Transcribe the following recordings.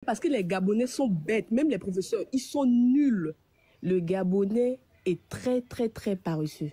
Parce que les Gabonais sont bêtes, même les professeurs, ils sont nuls. Le Gabonais est très paresseux.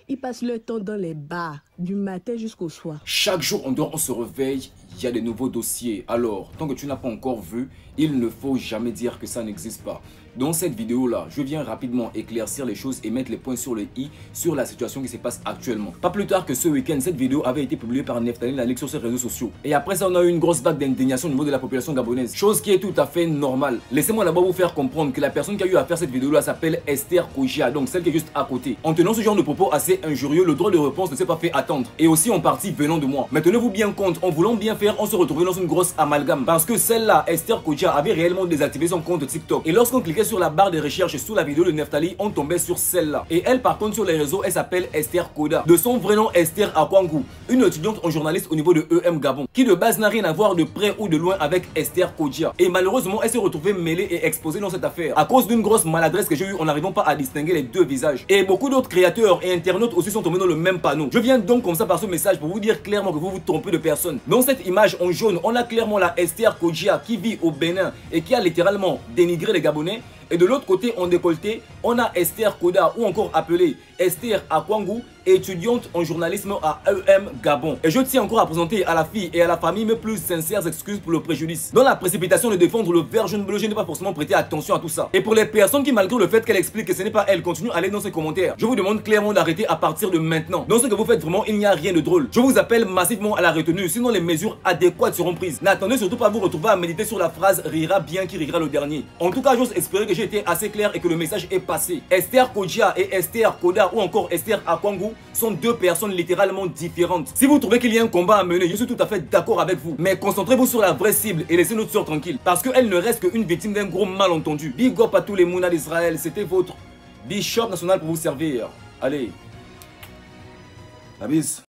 Ils passent leur temps dans les bars, du matin jusqu'au soir. Chaque jour, on se réveille, il y a des nouveaux dossiers. Alors, tant que tu n'as pas encore vu, il ne faut jamais dire que ça n'existe pas. Dans cette vidéo-là, je viens rapidement éclaircir les choses et mettre les points sur le i sur la situation qui se passe actuellement. Pas plus tard que ce week-end, cette vidéo avait été publiée par Neftali Lalik sur ses réseaux sociaux. Et après ça, on a eu une grosse vague d'indignation au niveau de la population gabonaise. Chose qui est tout à fait normale. Laissez-moi d'abord vous faire comprendre que la personne qui a eu à faire cette vidéo-là s'appelle Esther Kojia, donc celle qui est juste à côté. En tenant ce genre de propos assez injurieux, le droit de réponse ne s'est pas fait attendre. Et aussi en partie venant de moi. Mais tenez-vous bien compte, en voulant bien faire, on se retrouvait dans une grosse amalgame. Parce que celle-là, Esther Kojia, avait réellement désactivé son compte TikTok. Et lorsqu'on cliquait sur la barre de recherche sous la vidéo de Neftali, on tombait sur celle-là. Et elle, par contre, sur les réseaux, elle s'appelle Esther Koda. De son vrai nom, Esther Akwangou, une étudiante en journaliste au niveau de EM Gabon, qui de base n'a rien à voir de près ou de loin avec Esther Kojia. Et malheureusement, elle s'est retrouvée mêlée et exposée dans cette affaire à cause d'une grosse maladresse que j'ai eue en n'arrivant pas à distinguer les deux visages. Et beaucoup d'autres créateurs et internautes aussi sont tombés dans le même panneau. Je viens donc comme ça par ce message pour vous dire clairement que vous vous trompez de personne. Dans cette image en jaune, on a clairement la Esther Kojia qui vit au Bénin et qui a littéralement dénigré les Gabonais. Et de l'autre côté, en décolleté, on a Esther Koda, ou encore appelée Esther Akwangou, étudiante en journalisme à EM Gabon. Et je tiens encore à présenter à la fille et à la famille mes plus sincères excuses pour le préjudice. Dans la précipitation de défendre le vert jaune bleu, je n'ai pas forcément prêté attention à tout ça. Et pour les personnes qui, malgré le fait qu'elle explique que ce n'est pas elle, continuent à aller dans ses commentaires, je vous demande clairement d'arrêter à partir de maintenant. Dans ce que vous faites vraiment, il n'y a rien de drôle. Je vous appelle massivement à la retenue, sinon les mesures adéquates seront prises. N'attendez surtout pas à vous retrouver à méditer sur la phrase rira bien qui rira le dernier. En tout cas, j'ose espérer que j'ai été assez clair et que le message est passé. Esther Kojia et Esther Koda ou encore Esther Akwangou sont deux personnes littéralement différentes. Si vous trouvez qu'il y a un combat à mener, je suis tout à fait d'accord avec vous. Mais concentrez-vous sur la vraie cible et laissez notre soeur tranquille. Parce qu'elle ne reste qu'une victime d'un gros malentendu. Big up à tous les Mouna d'Israël. C'était votre Bishop national pour vous servir. Allez, la bise.